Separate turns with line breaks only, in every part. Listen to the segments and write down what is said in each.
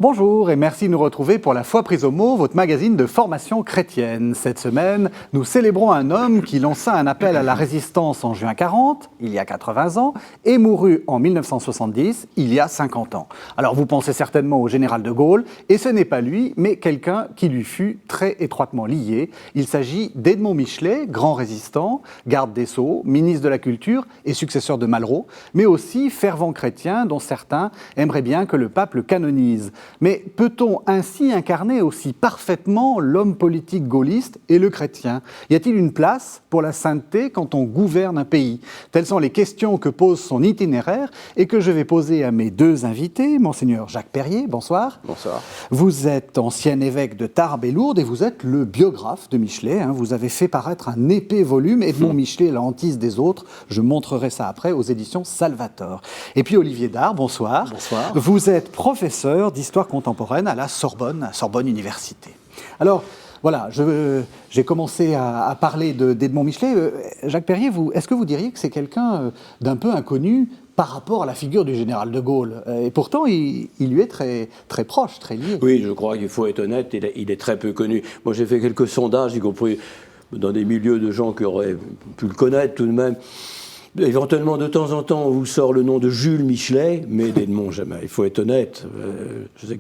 Bonjour et merci de nous retrouver pour La Foi prise au mot, votre magazine de formation chrétienne. Cette semaine, nous célébrons un homme qui lança un appel à la résistance en juin 40, il y a 80 ans, et mourut en 1970, il y a 50 ans. Alors vous pensez certainement au général de Gaulle, et ce n'est pas lui, mais quelqu'un qui lui fut très étroitement lié. Il s'agit d'Edmond Michelet, grand résistant, garde des Sceaux, ministre de la Culture et successeur de Malraux, mais aussi fervent chrétien dont certains aimeraient bien que le pape le canonise. Mais peut-on ainsi incarner aussi parfaitement l'homme politique gaulliste et le chrétien ? Y a-t-il une place pour la sainteté quand on gouverne un pays ? Telles sont les questions que pose son itinéraire et que je vais poser à mes deux invités. Monseigneur Jacques Perrier, bonsoir.
Bonsoir.
Vous êtes ancien évêque de Tarbes et Lourdes et vous êtes le biographe de Michelet. Vous avez fait paraître un épais volume, Edmond Michelet, la hantise des autres. Je montrerai ça après aux éditions Salvator. Et puis Olivier Dard, bonsoir.
Bonsoir.
Vous êtes professeur d'histoire contemporaine à la Sorbonne Université. Alors, voilà, j'ai commencé à parler d'Edmond Michelet. Jacques Perrier, est-ce que vous diriez que c'est quelqu'un d'un peu inconnu par rapport à la figure du général de Gaulle ? Et pourtant, il lui est très, très proche, très lié.
Oui, je crois qu'il faut être honnête, il est très peu connu. Moi, j'ai fait quelques sondages, y compris dans des milieux de gens qui auraient pu le connaître tout de même. Éventuellement, de temps en temps, on vous sort le nom de Jules Michelet, mais d'Edmond jamais. Il faut être honnête.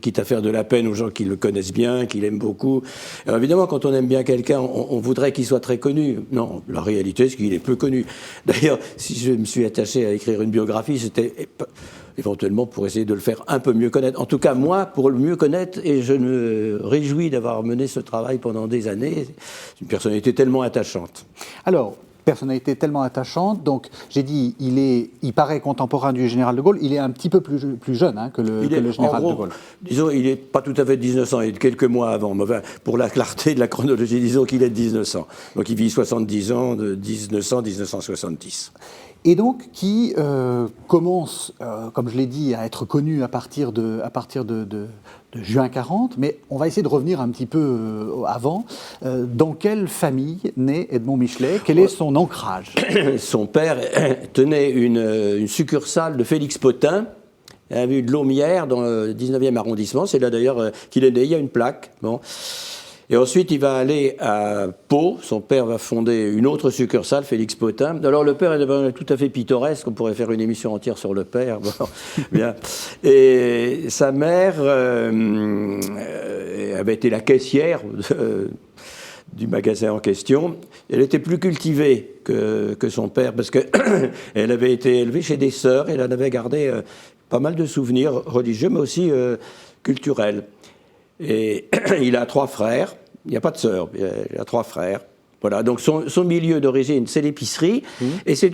Quitte à faire de la peine aux gens qui le connaissent bien, qui l'aiment beaucoup. Alors évidemment, quand on aime bien quelqu'un, on voudrait qu'il soit très connu. Non, la réalité, c'est qu'il est peu connu. D'ailleurs, si je me suis attaché à écrire une biographie, c'était éventuellement pour essayer de le faire un peu mieux connaître. En tout cas, moi, pour le mieux connaître, et je me réjouis d'avoir mené ce travail pendant des années. C'est une personnalité tellement attachante.
Alors, personnalité tellement attachante, donc j'ai dit, il paraît contemporain du général de Gaulle, il est un petit peu plus jeune que le général de Gaulle.
Disons, il n'est pas tout à fait de 1900, il est de quelques mois avant, mais enfin, pour la clarté de la chronologie, disons qu'il est de 1900. Donc il vit 70 ans, de 1900 à 1970.
Et donc qui commence, comme je l'ai dit, à être connu à partir de juin 40, mais on va essayer de revenir un petit peu avant. Dans quelle famille naît Edmond Michelet ? Quel est son ancrage ?
Son père tenait une succursale de Félix Potin, avenue de Laumière, dans le 19e arrondissement. C'est là d'ailleurs qu'il est né, il y a une plaque. Bon. Et ensuite, il va aller à Pau. Son père va fonder une autre succursale, Félix Potin. Alors, le père est tout à fait pittoresque. On pourrait faire une émission entière sur le père. Bon, bien. Et sa mère avait été la caissière du magasin en question. Elle était plus cultivée que son père parce qu'elle avait été élevée chez des sœurs. Elle en avait gardé pas mal de souvenirs religieux, mais aussi culturels. Et il a 3 frères. Il n'y a pas de sœur, il a 3 frères. Voilà, donc son milieu d'origine, c'est l'épicerie. Et c'est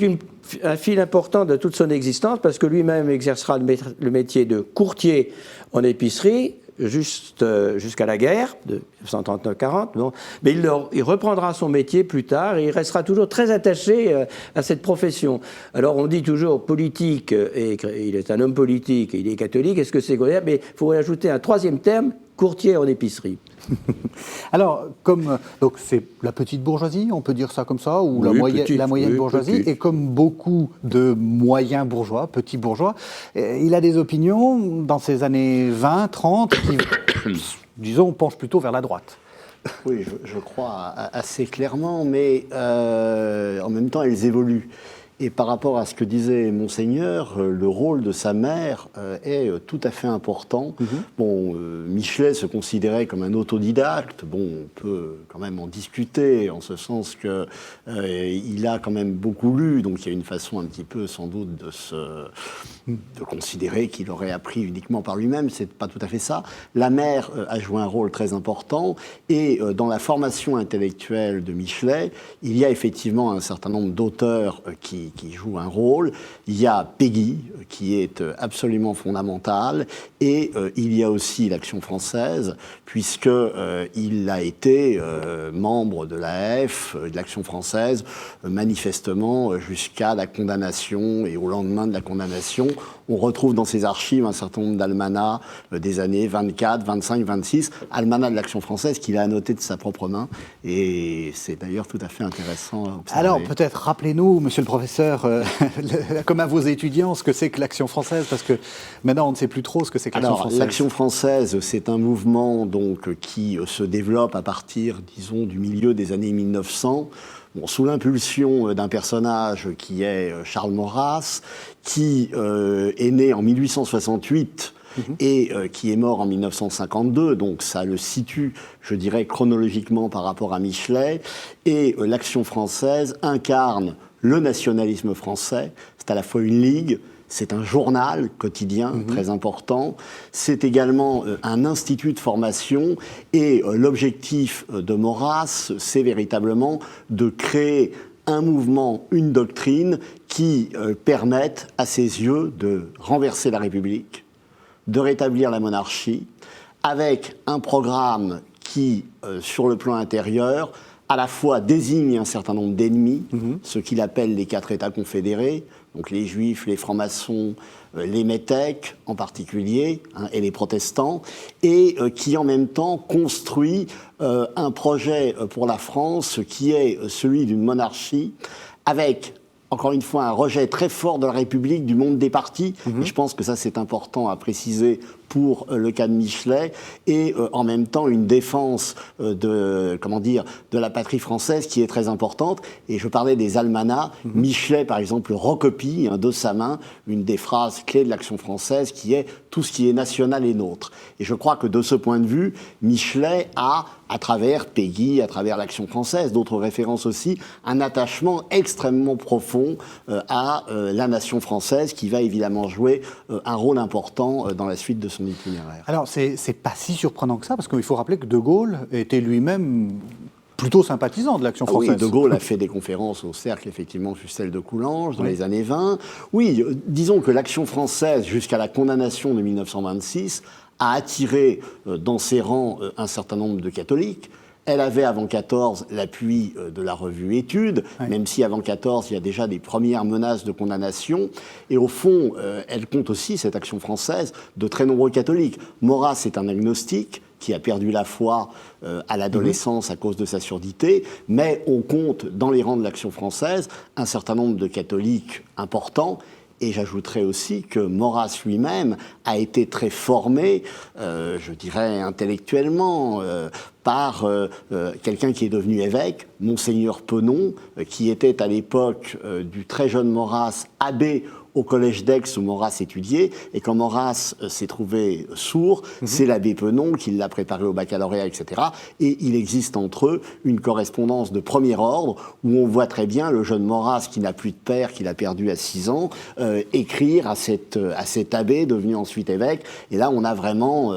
un fil important de toute son existence parce que lui-même exercera le métier de courtier en épicerie jusqu'à la guerre de 1939-40. Bon. Mais il reprendra son métier plus tard et il restera toujours très attaché à cette profession. Alors on dit toujours politique, et il est un homme politique, et il est catholique, est-ce que c'est quoi ? Mais il faut ajouter un 3e terme, courtier en épicerie.
Alors, donc c'est la petite bourgeoisie, on peut dire ça comme ça, ou
oui,
la moyenne bourgeoisie,
petite.
Et comme beaucoup de moyens bourgeois, petits bourgeois, il a des opinions dans ces années 20, 30, qui, disons, penchent plutôt vers la droite.
Oui, je crois assez clairement, mais en même temps, elles évoluent. Et par rapport à ce que disait Monseigneur, le rôle de sa mère est tout à fait important. Bon, Michelet se considérait comme un autodidacte. Bon, on peut quand même en discuter, en ce sens que il a quand même beaucoup lu, donc il y a une façon un petit peu, sans doute, de considérer qu'il aurait appris uniquement par lui-même. C'est pas tout à fait ça. La mère a joué un rôle très important, et dans la formation intellectuelle de Michelet, il y a effectivement un certain nombre d'auteurs qui joue un rôle. Il y a Péguy, qui est absolument fondamental, et il y a aussi l'Action française, puisqu'il a été membre de l'AF, de l'Action française, manifestement jusqu'à la condamnation, et au lendemain de la condamnation, on retrouve dans ses archives un certain nombre d'almanachs des années 24, 25, 26, almanachs de l'Action française qu'il a annotés de sa propre main, et c'est d'ailleurs tout à fait intéressant à observer.
Alors peut-être rappelez-nous, monsieur le professeur, comme à vos étudiants, ce que c'est que l'Action française? Parce que maintenant, on ne sait plus trop ce que c'est que l'Action
Alors,
française.
l'Action française, c'est un mouvement donc, qui se développe à partir, disons, du milieu des années 1900, sous l'impulsion d'un personnage qui est Charles Maurras, qui est né en 1868 et qui est mort en 1952, donc ça le situe, je dirais, chronologiquement par rapport à Michelet. Et l'Action française incarne le nationalisme français. C'est à la fois une ligue, c'est un journal quotidien très important, c'est également un institut de formation, et l'objectif de Maurras, c'est véritablement de créer un mouvement, une doctrine qui permettent à ses yeux de renverser la République, de rétablir la monarchie, avec un programme qui, sur le plan intérieur, à la fois désigne un certain nombre d'ennemis, ce qu'il appelle les 4 États confédérés, donc les Juifs, les francs-maçons, les métèques en particulier, et les protestants, et qui en même temps construit un projet pour la France qui est celui d'une monarchie avec, encore une fois, un rejet très fort de la République, du monde des partis, et je pense que ça c'est important à préciser pour le cas de Michelet, et en même temps une défense de la patrie française qui est très importante. Et je parlais des almanachs. Michelet, par exemple, recopie de sa main une des phrases clés de l'Action française qui est « tout ce qui est national est nôtre ». Et je crois que de ce point de vue, Michelet a, à travers Péguy, à travers l'Action française, d'autres références aussi, un attachement extrêmement profond à la nation française qui va évidemment jouer un rôle important dans la suite de son itinéraire.
Alors, c'est pas si surprenant que ça, parce qu'il faut rappeler que De Gaulle était lui-même plutôt sympathisant de l'Action française.
Oui, De Gaulle a fait des conférences au Cercle, effectivement, sur celle de Coulanges, dans les années 20. Oui, disons que l'Action française, jusqu'à la condamnation de 1926, a attiré dans ses rangs un certain nombre de catholiques. Elle avait avant 14 l'appui de la revue Études, même si avant 14 il y a déjà des premières menaces de condamnation. Et au fond, elle compte aussi, cette Action française, de très nombreux catholiques. Maurras est un agnostique qui a perdu la foi à l'adolescence à cause de sa surdité, mais on compte dans les rangs de l'Action française un certain nombre de catholiques importants. Et j'ajouterais aussi que Maurras lui-même a été très formé, je dirais intellectuellement, par quelqu'un qui est devenu évêque, Monseigneur Penon, qui était à l'époque du très jeune Maurras abbé au collège d'Aix où Maurras étudiait, et quand Maurras s'est trouvé sourd, c'est l'abbé Penon qui l'a préparé au baccalauréat, etc. Et il existe entre eux une correspondance de premier ordre où on voit très bien le jeune Maurras qui n'a plus de père, qu'il a perdu à 6 ans, écrire à cet abbé devenu ensuite évêque. Et là, on a vraiment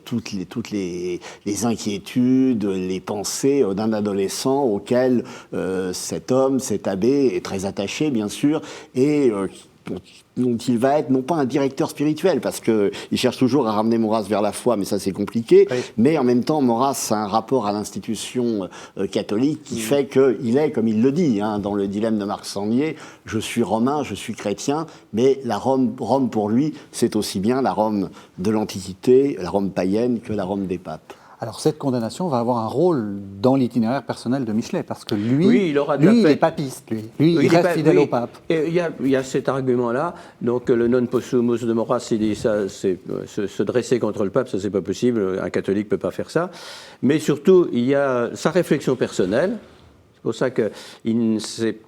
toutes les inquiétudes, les pensées d'un adolescent auquel cet homme, cet abbé est très attaché, bien sûr, et dont il va être non pas un directeur spirituel, parce qu'il cherche toujours à ramener Maurras vers la foi, mais ça c'est compliqué, mais en même temps Maurras a un rapport à l'institution catholique qui fait qu'il est, comme il le dit, dans le dilemme de Marc Sangnier, je suis romain, je suis chrétien, mais la Rome pour lui, c'est aussi bien la Rome de l'Antiquité, la Rome païenne, que la Rome des papes.
Alors cette condamnation va avoir un rôle dans l'itinéraire personnel de Michelet, parce que lui,
il
est papiste, lui il reste fidèle au pape.
Il y a cet argument-là, donc le non possumus de Maurras, il dit ça, c'est se dresser contre le pape, ça c'est pas possible, un catholique peut pas faire ça, mais surtout il y a sa réflexion personnelle. C'est pour ça qu'il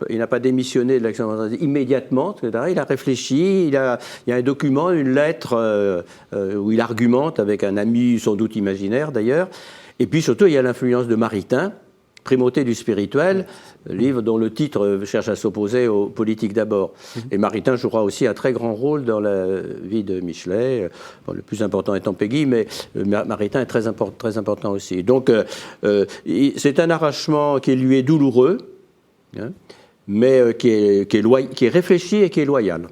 n'a pas démissionné de l'Action française immédiatement, etc. Il a réfléchi, il y a un document, une lettre où il argumente avec un ami sans doute imaginaire d'ailleurs. Et puis surtout, il y a l'influence de Maritain, Primauté du spirituel, livre dont le titre cherche à s'opposer aux politiques d'abord. Et Maritain jouera aussi un très grand rôle dans la vie de Michelet, le plus important étant Péguy, mais Maritain est très important aussi. Donc c'est un arrachement qui lui est douloureux, mais qui est réfléchi et qui est loyal.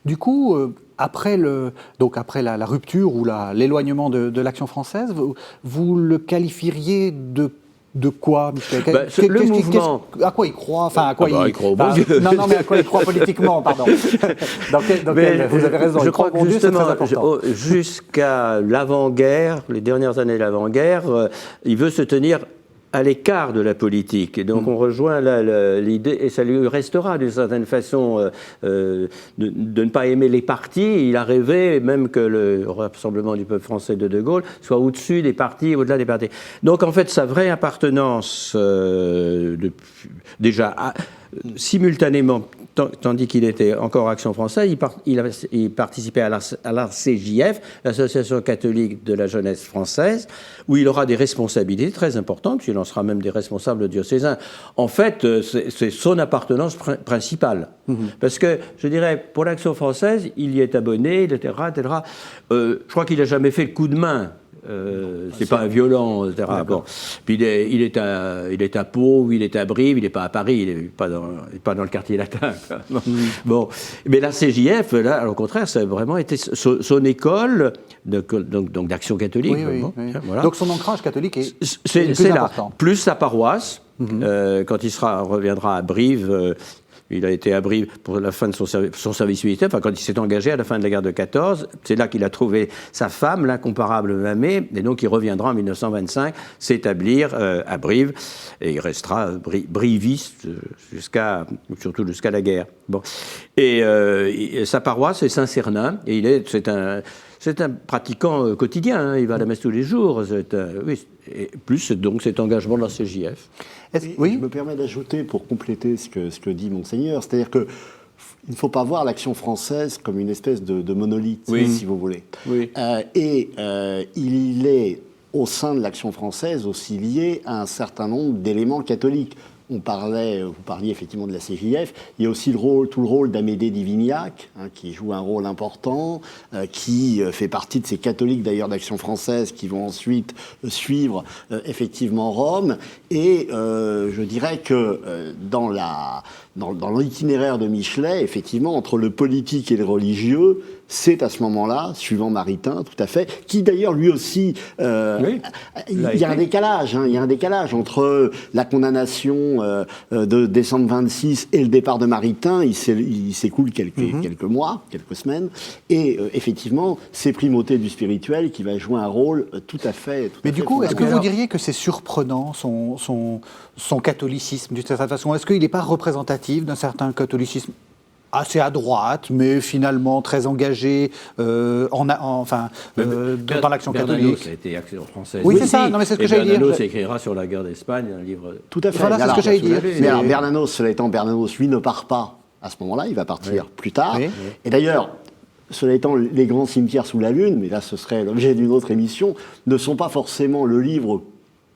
Du coup, après la rupture ou l'éloignement de l'Action française, vous le qualifieriez de quoi, Michelet?
Le mouvement...
À quoi il croit? Enfin, à quoi
il croit au bon Dieu.
Non, mais à quoi il croit politiquement, pardon. Vous avez raison.
Je crois que justement, jusqu'à l'avant-guerre, les dernières années de l'avant-guerre, il veut se tenir à l'écart de la politique. Et donc on rejoint là l'idée, et ça lui restera d'une certaine façon de ne pas aimer les partis. Il a rêvé même que le Rassemblement du peuple français de Gaulle soit au-dessus des partis, au-delà des partis. Donc en fait, sa vraie appartenance, déjà simultanément, tandis qu'il était encore Action française, il participait à l'ACJF, l'Association catholique de la jeunesse française, où il aura des responsabilités très importantes, il en sera même des responsables diocésains. En fait, c'est son appartenance principale. Parce que, je dirais, pour l'Action française, il y est abonné, etc. etc. Je crois qu'il n'a jamais fait le coup de main. C'est pas un violent, etc. Bon. Puis il est à Pau, ou il est à Brive, il n'est pas à Paris, il n'est pas dans le quartier latin. Bon. Mais la CJF, là, au contraire, ça a vraiment été son école donc d'action catholique.
Oui,
bon,
oui.
voilà.
Donc son ancrage catholique est plus
là,
important.
plus sa paroisse. Quand il reviendra à Brive. Il a été à Brive pour la fin de son service militaire, enfin quand il s'est engagé à la fin de la guerre de 14, c'est là qu'il a trouvé sa femme, l'incomparable Mamé, et donc il reviendra en 1925 s'établir à Brive, et il restera briviste surtout jusqu'à la guerre. Bon. Et sa paroisse est Saint-Cernin, et c'est un pratiquant quotidien, hein, il va à la messe tous les jours, et plus donc cet engagement dans la CJF.
Oui, je me permets d'ajouter pour compléter ce que dit Monseigneur, c'est-à-dire que il ne faut pas voir l'Action française comme une espèce de monolithe, si vous voulez. Oui. Il est au sein de l'Action française aussi lié à un certain nombre d'éléments catholiques. Vous parliez effectivement de la CJF. Il y a aussi tout le rôle d'Amédée Divignac, qui joue un rôle important, qui fait partie de ces catholiques d'ailleurs d'Action française qui vont ensuite suivre effectivement Rome. Et je dirais que dans l'itinéraire de Michelet, effectivement, entre le politique et le religieux, c'est à ce moment-là, suivant Maritain, tout à fait, qui d'ailleurs lui aussi, il y a un décalage, il y a un décalage entre la condamnation de décembre 26 et le départ de Maritain, il s'écoule quelques mois, quelques semaines, et effectivement, c'est Primauté du spirituel qui va jouer un rôle tout à fait.
Mais du coup, est-ce que vous diriez que c'est surprenant son catholicisme d'une certaine façon? Est-ce qu'il n'est pas représentatif d'un certain catholicisme assez à droite, mais finalement très engagé dans l'action catholique?
Bernanos a été Action française.
Oui, c'est ça. Non, mais c'est ce que j'allais dire.
Bernanos écrira sur la guerre d'Espagne un livre.
Tout à fait.
Voilà, c'est ce que j'allais dire.
Mais alors, Bernanos, lui, ne part pas à ce moment-là. Il va partir plus tard. Oui. Et d'ailleurs, cela étant, les grands cimetières sous la Lune, mais là, ce serait l'objet d'une autre émission, ne sont pas forcément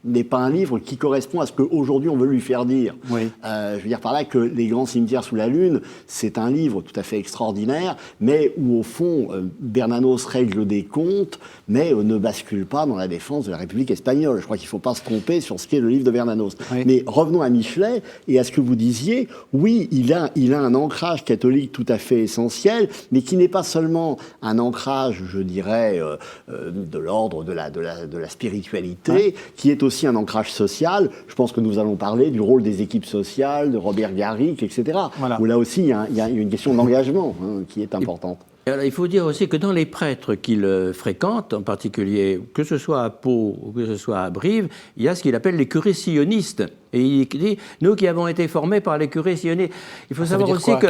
n'est pas un livre qui correspond à ce qu'aujourd'hui on veut lui faire dire. Oui. Je veux dire par là que Les grands cimetières sous la Lune, c'est un livre tout à fait extraordinaire, mais où au fond, Bernanos règle des comptes, mais ne bascule pas dans la défense de la République espagnole. Je crois qu'il ne faut pas se tromper sur ce qu'est le livre de Bernanos. Oui. Mais revenons à Michelet et à ce que vous disiez. Oui, il a un ancrage catholique tout à fait essentiel, mais qui n'est pas seulement un ancrage, je dirais, de l'ordre de la spiritualité, qui est aussi un ancrage social. Je pense que nous allons parler du rôle des équipes sociales, de Robert Garrick, etc. Voilà. Où là aussi, il y a une question d'engagement qui est importante.
Alors, il faut dire aussi que dans les prêtres qu'il fréquente, en particulier, que ce soit à Pau ou que ce soit à Brive, il y a ce qu'il appelle les curés sionistes. Et il dit, nous qui avons été formés par les curés sionistes, il faut savoir aussi que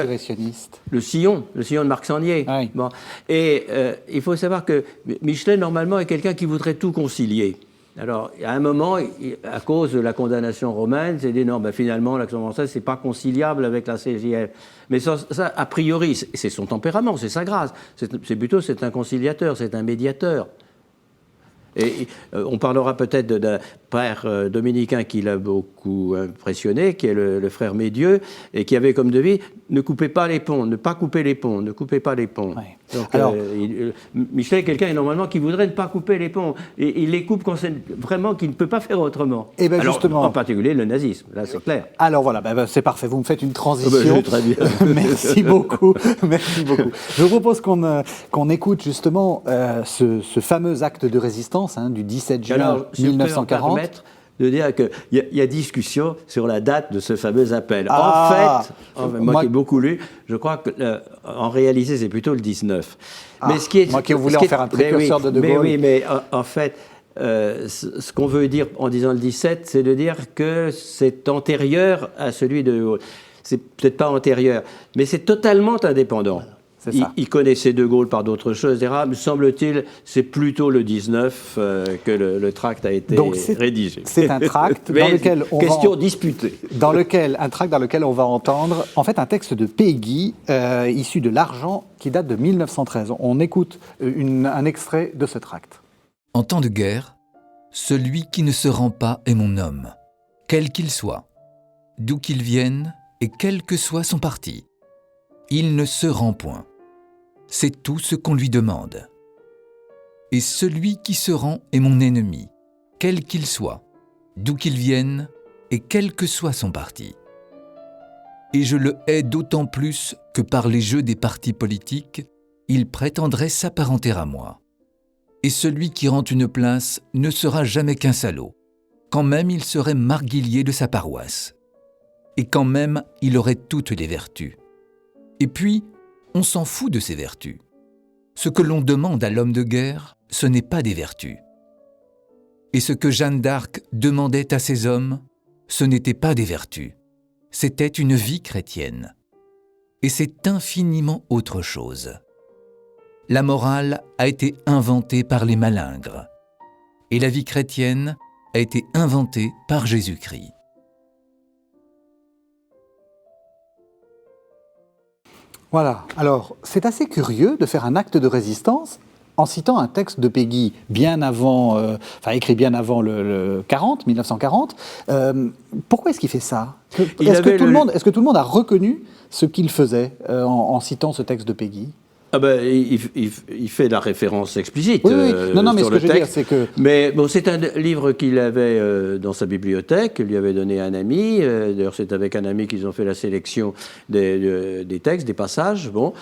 le Sion de Marc Sangnier. Ah oui. Bon. Et il faut savoir que Michelet, normalement, est quelqu'un qui voudrait tout concilier. Alors, à un moment, à cause de la condamnation romaine, c'est dit non, finalement, l'Action française, c'est pas conciliable avec la CJF. Mais ça, a priori, c'est son tempérament, c'est sa grâce. C'est un conciliateur, c'est un médiateur. Et on parlera peut-être d'un père dominicain qui l'a beaucoup impressionné, qui est le frère Médieux, et qui avait comme devise « ne coupez pas les ponts, ne pas couper les ponts, ne coupez pas les ponts ouais. ». Donc, alors, Michelet est quelqu'un normalement qui voudrait ne pas couper les ponts. Et il les coupe quand c'est vraiment qu'il ne peut pas faire autrement. Et ben alors, justement, en particulier le nazisme, là c'est clair.
Alors voilà, c'est parfait, vous me faites une transition.
Très bien.
Merci beaucoup. Merci beaucoup. Je vous propose qu'on écoute justement ce fameux acte de résistance du 17 juin 1940.
De dire qu'il y a discussion sur la date de ce fameux appel. En fait, moi qui ai beaucoup lu, je crois qu'en réalité, c'est plutôt le 19.
Mais ce qui est, moi qui voulais en faire un précurseur de Gaulle.
Mais oui, mais en fait, ce qu'on veut dire en disant le 17, c'est de dire que c'est antérieur à celui de Gaulle. C'est peut-être pas antérieur, mais c'est totalement indépendant.
Voilà, c'est ça.
Il connaissait De Gaulle par d'autres choses, etc. Me semble-t-il, c'est plutôt le 19 que le tract a été rédigé.
C'est un tract dans lequel on
question disputée.
Un tract dans lequel on va entendre en fait un texte de Péguy issu de l'Argent qui date de 1913. On écoute un extrait de ce tract.
En temps de guerre, celui qui ne se rend pas est mon homme, quel qu'il soit, d'où qu'il vienne et quel que soit son parti. Il ne se rend point. C'est tout ce qu'on lui demande. Et celui qui se rend est mon ennemi, quel qu'il soit, d'où qu'il vienne et quel que soit son parti. Et je le hais d'autant plus que par les jeux des partis politiques, il prétendrait s'apparenter à moi. Et celui qui rend une place ne sera jamais qu'un salaud, quand même il serait marguillier de sa paroisse, et quand même il aurait toutes les vertus. Et puis, on s'en fout de ces vertus. Ce que l'on demande à l'homme de guerre, ce n'est pas des vertus. Et ce que Jeanne d'Arc demandait à ses hommes, ce n'était pas des vertus, c'était une vie chrétienne. Et c'est infiniment autre chose. La morale a été inventée par les malingres, et la vie chrétienne a été inventée par Jésus-Christ.
Voilà. Alors, c'est assez curieux de faire un acte de résistance en citant un texte de Péguy bien avant, écrit bien avant le 1940. Pourquoi est-ce qu'il fait ça ? Est-ce que tout le monde a reconnu ce qu'il faisait en citant ce texte de Péguy ?
Ah ben, il fait la référence explicite
oui. Non, mais
sur
ce que
le
je veux dire,
texte.
c'est que...
Mais bon, c'est un livre qu'il avait dans sa bibliothèque, qu'il lui avait donné un ami. D'ailleurs, c'est avec un ami qu'ils ont fait la sélection des textes, des passages. Bon.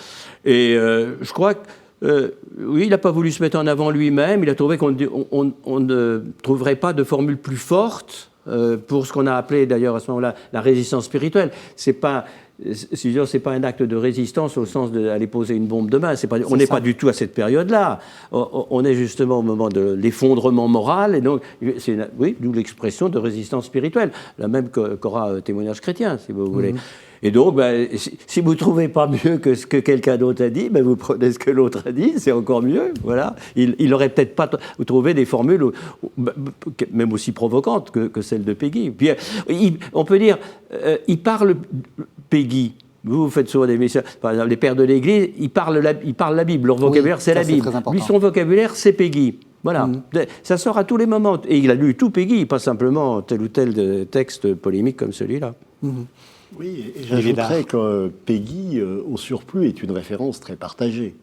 Et je crois que, oui, il n'a pas voulu se mettre en avant lui-même. Il a trouvé qu'on ne trouverait pas de formule plus forte pour ce qu'on a appelé, d'ailleurs, à ce moment-là, la résistance spirituelle. C'est pas un acte de résistance au sens d'aller poser une bombe demain. On n'est pas du tout à cette période-là. On est justement au moment de l'effondrement moral, et donc, d'où l'expression de résistance spirituelle, la même qu'aura Témoignage chrétien, si vous voulez. Et donc, si vous ne trouvez pas mieux que ce que quelqu'un d'autre a dit, vous prenez ce que l'autre a dit, c'est encore mieux. Voilà. Il n'aurait peut-être pas trouvé des formules même aussi provocantes que celles de Péguy. Puis, on peut dire, il parle Péguy. Vous faites souvent des messages, par exemple, les pères de l'Église, ils parlent la Bible. Leur vocabulaire, c'est la Bible. Lui, son vocabulaire, c'est Péguy. Voilà. Ça sort à tous les moments. Et il a lu tout Péguy, pas simplement tel ou tel texte polémique comme celui-là.
Oui, et j'ajouterais que Péguy, au surplus, est une référence très partagée.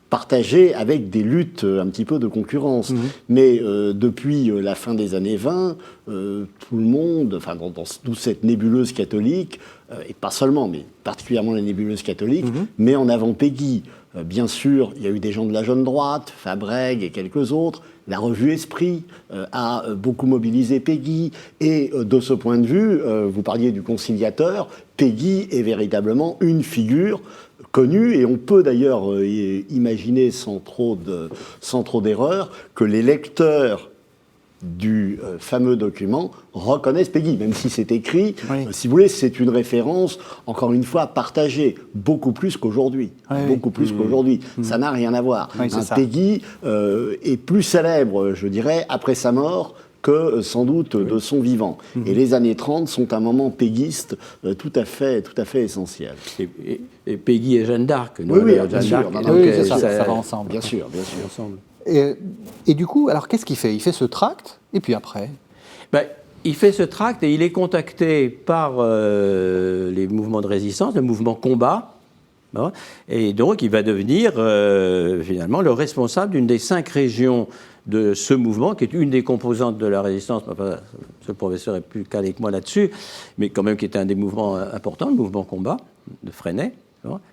Partagée avec des luttes un petit peu de concurrence. Mais depuis la fin des années 20, tout le monde, dans toute cette nébuleuse catholique, et pas seulement, mais particulièrement la nébuleuse catholique, met en avant Péguy. Bien sûr, il y a eu des gens de la jeune droite, Fabrègue et quelques autres. La revue Esprit a beaucoup mobilisé Péguy. Et de ce point de vue, vous parliez du conciliateur, Péguy est véritablement une figure connue. Et on peut d'ailleurs imaginer sans trop d'erreur que les lecteurs du fameux document reconnaissent Péguy, même si c'est écrit. Si vous voulez, c'est une référence, encore une fois, partagée, beaucoup plus qu'aujourd'hui. Beaucoup plus qu'aujourd'hui. Ça n'a rien à voir. Péguy est plus célèbre, je dirais, après sa mort que sans doute de son vivant. Et les années 30 sont un moment péguiste tout à fait essentiel.
Et Péguy et Jeanne d'Arc.
Bien sûr. Ça va ensemble.
Bien sûr. Ensemble.
Et du coup, alors qu'est-ce qu'il fait ? Il fait ce tract, et puis après
il fait ce tract et il est contacté par les mouvements de résistance, le mouvement combat. Et donc, il va devenir finalement le responsable d'une des 5 régions de ce mouvement, qui est une des composantes de la résistance. Ce professeur est plus calé que moi là-dessus, mais quand même qui était un des mouvements importants, le mouvement combat de Freinet.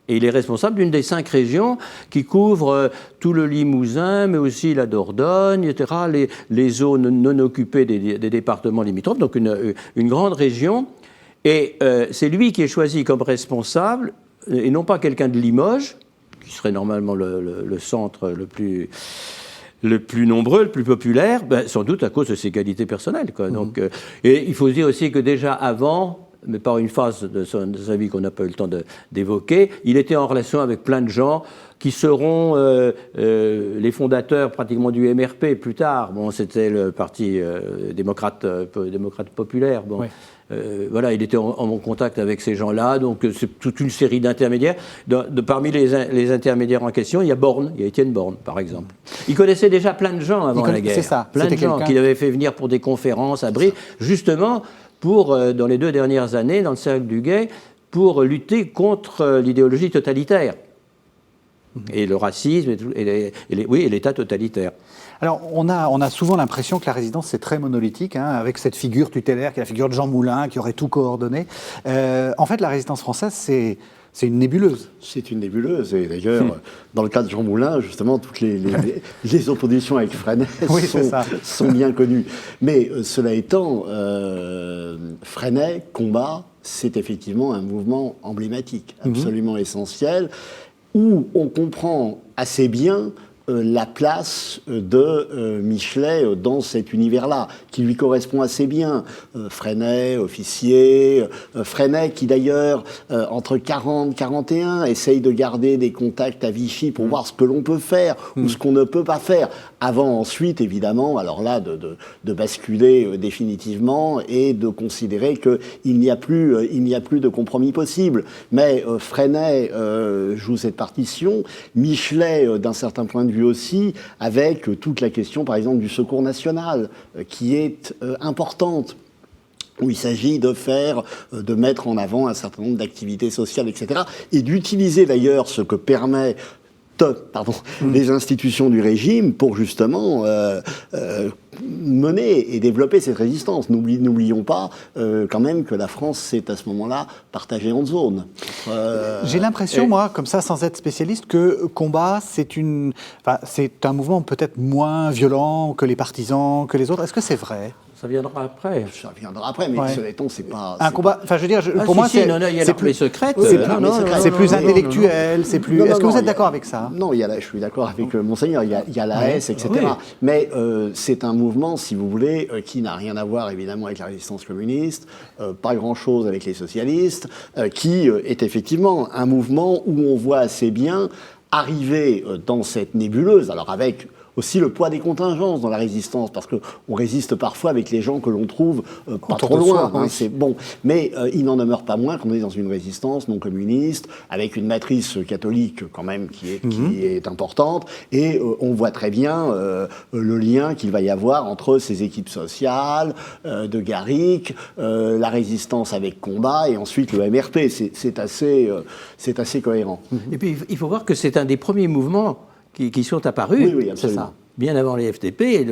Et il est responsable d'une des 5 régions qui couvrent tout le Limousin, mais aussi la Dordogne, etc., les zones non occupées des départements limitrophes, donc une grande région. Et c'est lui qui est choisi comme responsable, et non pas quelqu'un de Limoges, qui serait normalement le centre le le plus nombreux, le plus populaire, sans doute à cause de ses qualités personnelles, quoi. Donc, et il faut se dire aussi que déjà avant, mais par une phase de sa vie qu'on n'a pas eu le temps d'évoquer, il était en relation avec plein de gens qui seront les fondateurs pratiquement du MRP plus tard. Bon, c'était le parti démocrate populaire. Bon.
Oui.
Voilà, il était en contact avec ces gens-là, donc c'est toute une série d'intermédiaires. Parmi les intermédiaires en question, il y a Borne, il y a Étienne Borne, par exemple. Il connaissait déjà plein de gens avant la guerre.
C'est ça.
Plein de gens qu'il avait fait venir pour des conférences à Brie, justement pour, dans les 2 dernières années, dans le cercle du Guet, pour lutter contre l'idéologie totalitaire. Et le racisme, et l'État totalitaire.
Alors, on a souvent l'impression que la résistance, c'est très monolithique, hein, avec cette figure tutélaire qui est la figure de Jean Moulin, qui aurait tout coordonné. En fait, la résistance française, c'est une nébuleuse.
C'est une nébuleuse. Et d'ailleurs, dans le cas de Jean Moulin, justement, toutes les oppositions avec Freinet sont bien connues. Mais cela étant, Freinet, combat, c'est effectivement un mouvement emblématique, absolument essentiel, où on comprend assez bien la place de Michelet dans cet univers-là, qui lui correspond assez bien. Freinet, officier, Freinet qui d'ailleurs, entre 40 et 41, essaye de garder des contacts à Vichy pour voir ce que l'on peut faire ou ce qu'on ne peut pas faire, avant ensuite, évidemment, alors là, de basculer définitivement et de considérer qu'il n'y a plus de compromis possible. Mais Freinet joue cette partition, Michelet, d'un certain point de vue aussi, avec toute la question, par exemple, du secours national, qui est importante, où il s'agit de mettre en avant un certain nombre d'activités sociales, etc., et d'utiliser d'ailleurs ce que permet les institutions du régime pour justement mener et développer cette résistance. N'oublions pas quand même que la France s'est à ce moment-là partagée en zones.
J'ai l'impression, moi, comme ça, sans être spécialiste, que Combat, c'est un mouvement peut-être moins violent que les partisans, que les autres. Est-ce que c'est vrai ?
Ça viendra après.
Ça viendra après, mais cela étant, c'est pas...
Un combat, enfin je veux dire, pour moi,
c'est plus secrète.
C'est plus intellectuel, c'est plus... Est-ce que vous êtes d'accord avec ça ?
Non, je suis d'accord avec Monseigneur, il y a la S, etc. Oui. Mais c'est un mouvement, si vous voulez, qui n'a rien à voir évidemment avec la résistance communiste, pas grand-chose avec les socialistes, qui est effectivement un mouvement où on voit assez bien arriver dans cette nébuleuse, alors avec aussi le poids des contingences dans la résistance, parce qu'on résiste parfois avec les gens que l'on trouve pas trop loin. C'est bon, mais il n'en demeure pas moins qu'on est dans une résistance non communiste, avec une matrice catholique quand même qui est importante, et on voit très bien le lien qu'il va y avoir entre ces équipes sociales, de Garrick, la résistance avec Combat, et ensuite le MRP. C'est assez cohérent.
Et puis il faut voir que c'est un des premiers mouvements qui sont apparus,
oui, absolument. Ça,
bien avant les FTP.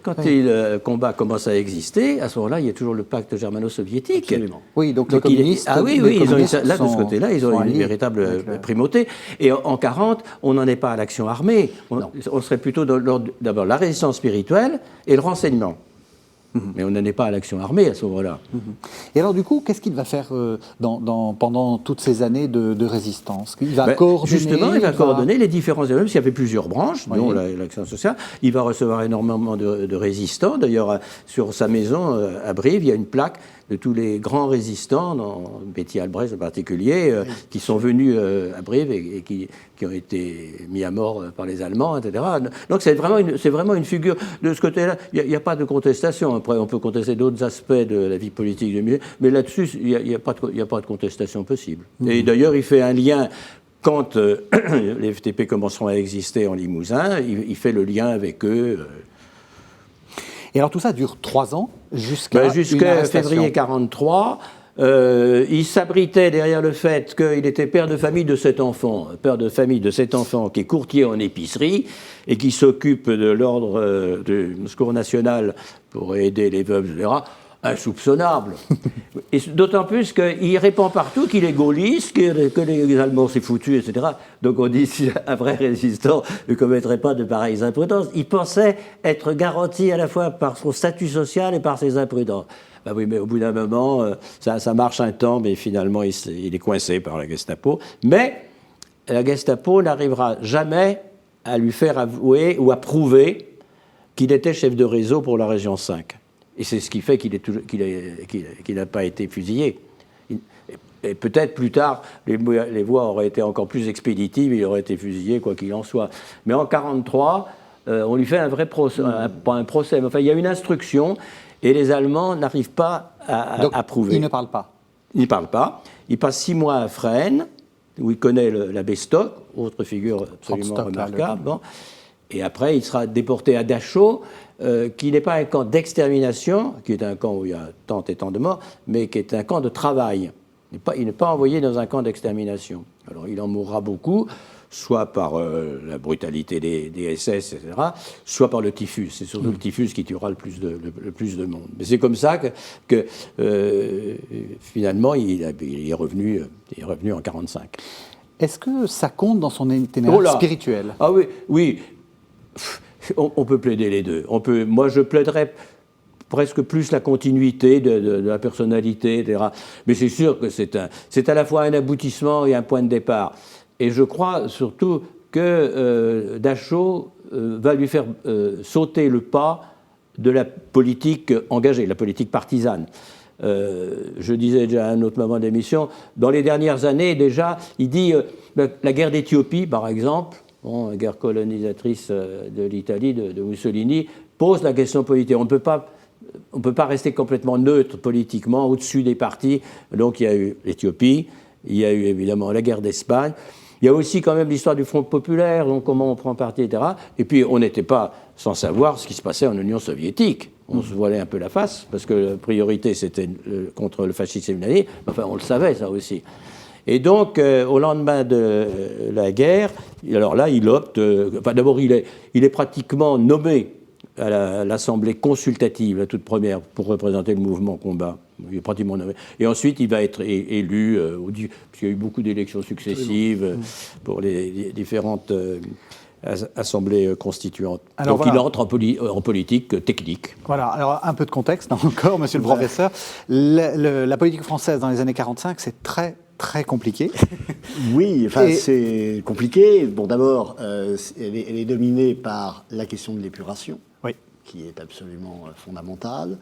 Quand le Combat commence à exister, à ce moment-là, il y a toujours le pacte germano-soviétique.
Absolument.
Oui, donc les communistes...
là, de ce côté-là, ils ont une véritable primauté. Et en 40, on n'en est pas à l'action armée. On serait plutôt d'abord la résistance spirituelle et le renseignement. Mais on n'en est pas à l'action armée à ce moment-là.
Et alors du coup, qu'est-ce qu'il va faire pendant toutes ces années de résistance ? Il va coordonner...
Justement, il va coordonner les différents éléments, parce qu'il y avait plusieurs branches, dont l'action sociale. Il va recevoir énormément de résistants. D'ailleurs, sur sa maison, à Brive, il y a une plaque de tous les grands résistants, Betty Albrecht en particulier, qui sont venus à Brive et qui ont été mis à mort par les Allemands, etc. Donc c'est vraiment une figure. De ce côté-là, il n'y a pas de contestation. Après, on peut contester d'autres aspects de la vie politique du milieu, mais là-dessus, il n'y a pas de contestation possible. Et d'ailleurs, il fait un lien. Quand les FTP commenceront à exister en Limousin, il fait le lien avec eux.
Et alors tout ça dure 3 ans, jusqu'à
février 1943. Il s'abritait derrière le fait qu'il était père de famille de 7 enfants, qui est courtier en épicerie et qui s'occupe de l'ordre du Secours national pour aider les veuves, etc. Insoupçonnable. Et d'autant plus qu'il répand partout qu'il est gaulliste, que les Allemands s'est foutus, etc. Donc on dit qu'un vrai résistant ne commettrait pas de pareilles imprudences. Il pensait être garanti à la fois par son statut social et par ses imprudences. Ben oui, mais au bout d'un moment, ça marche un temps, mais finalement, il est coincé par la Gestapo. Mais la Gestapo n'arrivera jamais à lui faire avouer ou à prouver qu'il était chef de réseau pour la région 5. Et c'est ce qui fait qu'il n'a pas été fusillé. Et peut-être plus tard, les voies auraient été encore plus expéditives, il aurait été fusillé, quoi qu'il en soit. Mais en 1943, on lui fait un vrai procès, pas un procès, mais enfin, il y a une instruction, et les Allemands n'arrivent pas à prouver.
Il ne parle pas.
Il ne parle pas. Il passe 6 mois à Fresnes, où il connaît l'abbé Stock, autre figure absolument remarquable. Bon. Et après, il sera déporté à Dachau, qui n'est pas un camp d'extermination, qui est un camp où il y a tant et tant de morts, mais qui est un camp de travail. Il n'est pas envoyé dans un camp d'extermination. Alors, il en mourra beaucoup, soit par la brutalité des SS, etc., soit par le typhus. C'est surtout le typhus qui tuera le plus de monde. Mais c'est comme ça que finalement, il est revenu en 1945.
Est-ce que ça compte dans son itinéraire spirituel?
Ah oui. On peut plaider les deux. Moi, je plaiderais presque plus la continuité de la personnalité, etc. Mais c'est sûr que c'est à la fois un aboutissement et un point de départ. Et je crois surtout que Dachau va lui faire sauter le pas de la politique engagée, la politique partisane. Je disais déjà à un autre moment d'émission, dans les dernières années déjà, il dit la guerre d'Éthiopie, par exemple, la guerre colonisatrice de l'Italie, de Mussolini, pose la question politique. On ne peut pas rester complètement neutre politiquement au-dessus des partis. Donc il y a eu l'Éthiopie, il y a eu évidemment la guerre d'Espagne, il y a aussi quand même l'histoire du Front populaire, donc comment on prend parti, etc. Et puis on n'était pas sans savoir ce qui se passait en Union soviétique. On se voilait un peu la face, parce que la priorité c'était contre le fascisme et l'année, enfin on le savait ça aussi. Et donc, au lendemain de la guerre, alors là, il opte... d'abord, il est pratiquement nommé à l'Assemblée consultative, la toute première, pour représenter le mouvement combat. Il est pratiquement nommé. Et ensuite, il va être élu, parce qu'il y a eu beaucoup d'élections successives pour les différentes assemblées constituantes. Alors, donc, voilà. Il entre en politique technique.
Voilà, alors un peu de contexte encore, monsieur le professeur. La politique française dans les années 45, c'est très compliqué.
Oui, enfin, c'est compliqué. Bon, d'abord, elle est dominée par la question de l'épuration, qui est absolument fondamentale.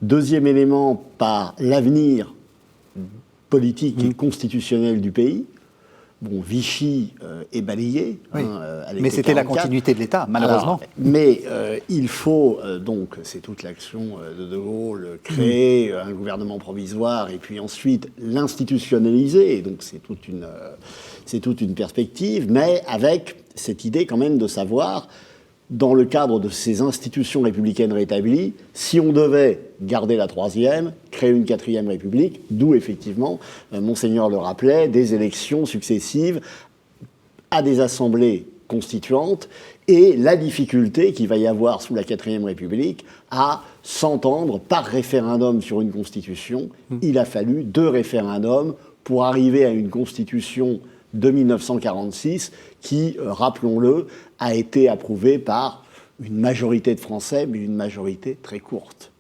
Deuxième élément, par l'avenir politique et constitutionnel du pays. Bon, Vichy est balayé.
Oui. Mais c'était 44. La continuité de l'État, malheureusement.
Alors, mais il faut, donc, c'est toute l'action de Gaulle, créer un gouvernement provisoire et puis ensuite l'institutionnaliser. Et donc, c'est toute une perspective, mais avec cette idée quand même de savoir, dans le cadre de ces institutions républicaines rétablies, si on devait garder la troisième, créer une quatrième république, d'où effectivement, Monseigneur le rappelait, des élections successives à des assemblées constituantes et la difficulté qu'il va y avoir sous la quatrième république à s'entendre par référendum sur une constitution. Il a fallu 2 référendums pour arriver à une constitution de 1946 qui, rappelons-le, a été approuvée par une majorité de Français, mais une majorité très courte.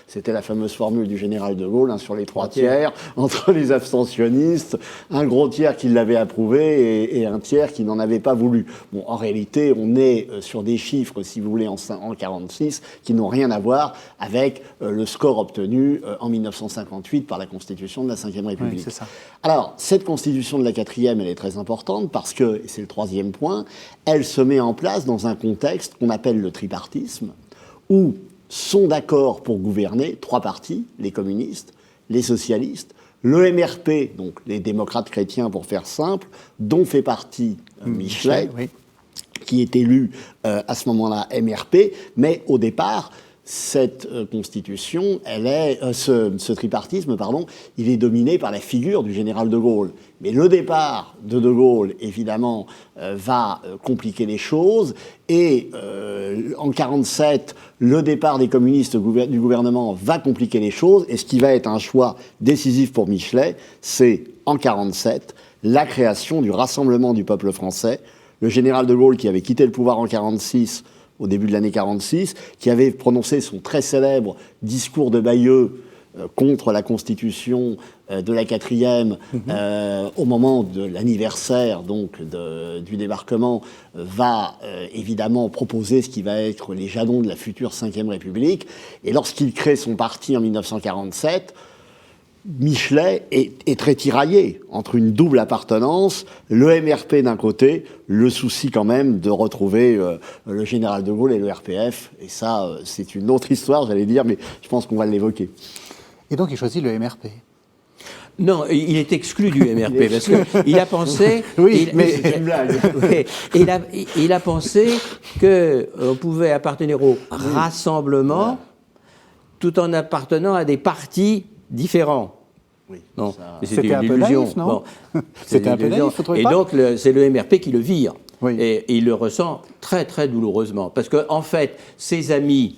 C'était la fameuse formule du général de Gaulle, sur les 3 tiers, entre les abstentionnistes, un gros tiers qui l'avait approuvé et un tiers qui n'en avait pas voulu. Bon, en réalité, on est sur des chiffres, si vous voulez, en 1946, qui n'ont rien à voir avec le score obtenu en 1958 par la Constitution de la Ve République.
Oui, c'est ça.
Alors, cette Constitution de la 4e, elle est très importante parce que, et c'est le 3e point, elle se met en place dans un contexte qu'on appelle le tripartisme, où sont d'accord pour gouverner 3 partis, les communistes, les socialistes, le MRP, donc les démocrates chrétiens pour faire simple, dont fait partie Michelet, qui est élu à ce moment-là MRP, mais au départ, cette constitution, ce tripartisme, il est dominé par la figure du général de Gaulle. Mais le départ de Gaulle, évidemment, va compliquer les choses. Et en 1947, le départ des communistes du gouvernement va compliquer les choses. Et ce qui va être un choix décisif pour Michelet, c'est, en 1947, la création du Rassemblement du peuple français. Le général de Gaulle, qui avait quitté le pouvoir en 1946, au début de l'année 1946, qui avait prononcé son très célèbre discours de Bayeux contre la Constitution de la 4e, au moment de l'anniversaire donc du débarquement, va évidemment proposer ce qui va être les jalons de la future 5e République. Et lorsqu'il crée son parti en 1947, Michelet est très tiraillé entre une double appartenance, le MRP d'un côté, le souci quand même de retrouver le général de Gaulle et le RPF. Et ça, c'est une autre histoire, j'allais dire, mais je pense qu'on va l'évoquer.
Et donc il choisit le MRP.
Non, il est exclu du MRP parce qu'il a pensé.
Oui, mais
c'est une blague.
Oui, il a pensé qu'on pouvait appartenir au rassemblement tout en appartenant à des partis différents.
Oui,
Non,
ça-
mais
C'était un
une
peu
illusion.
naïf, non
Bon,
C'était
c'est
un
une
peu
illusion.
naïf, vous trouvez
Et
pas
donc, c'est le MRP qui le vire.
Oui.
Et il le ressent très, très douloureusement. Parce qu'en fait, ses amis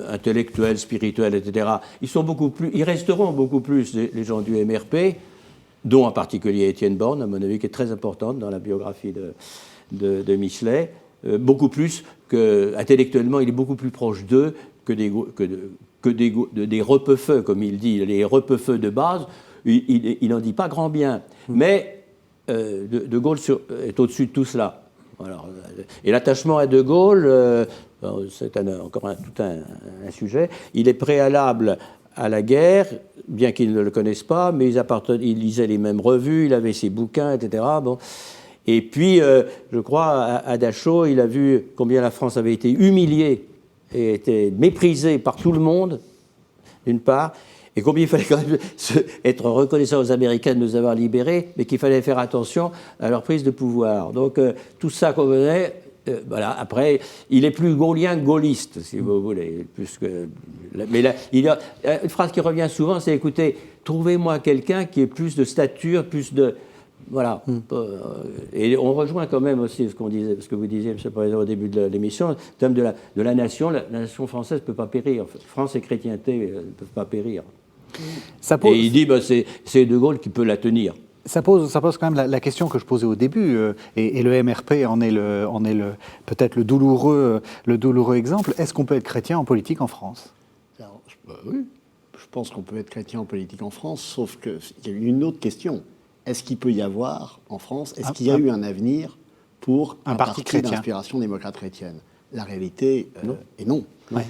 intellectuels, spirituels, etc., ils resteront beaucoup plus les gens du MRP, dont en particulier Étienne Borne, à mon avis, qui est très importante dans la biographie de Michelet, beaucoup plus intellectuellement, il est beaucoup plus proche d'eux que des repeufeux, comme il dit, les repeufeux de base. Il n'en dit pas grand bien. Mais De Gaulle est au-dessus de tout cela. Alors, et l'attachement à De Gaulle, c'est tout un sujet. Il est préalable à la guerre, bien qu'il ne le connaisse pas, mais il lisait les mêmes revues, il avait ses bouquins, etc. Bon. Et puis, je crois, à Dachau, il a vu combien la France avait été humiliée et était méprisée par tout le monde, d'une part, et combien il fallait quand même être reconnaissant aux Américains de nous avoir libérés, mais qu'il fallait faire attention à leur prise de pouvoir. Donc, tout ça convenait. Voilà. Après, il est plus gaullien que gaulliste, si vous voulez. Mais là, il y a une phrase qui revient souvent, c'est écoutez, trouvez-moi quelqu'un qui ait plus de stature, plus de. Voilà. Et on rejoint quand même aussi ce qu'on disait, ce que vous disiez, M. le Président, au début de l'émission, le thème de la nation. La nation française ne peut pas périr. France et chrétienté ne peuvent pas périr. Et il dit c'est De Gaulle qui peut la tenir.
Ça pose quand même la question que je posais au début, et le MRP en est peut-être le douloureux exemple. Est-ce qu'on peut être chrétien en politique en France ?
Alors, oui, je pense qu'on peut être chrétien en politique en France, sauf qu'il y a une autre question. Est-ce qu'il peut y avoir en France, est-ce qu'il y a eu un avenir pour un parti d'inspiration démocrate chrétienne ? La réalité est non.
Ouais.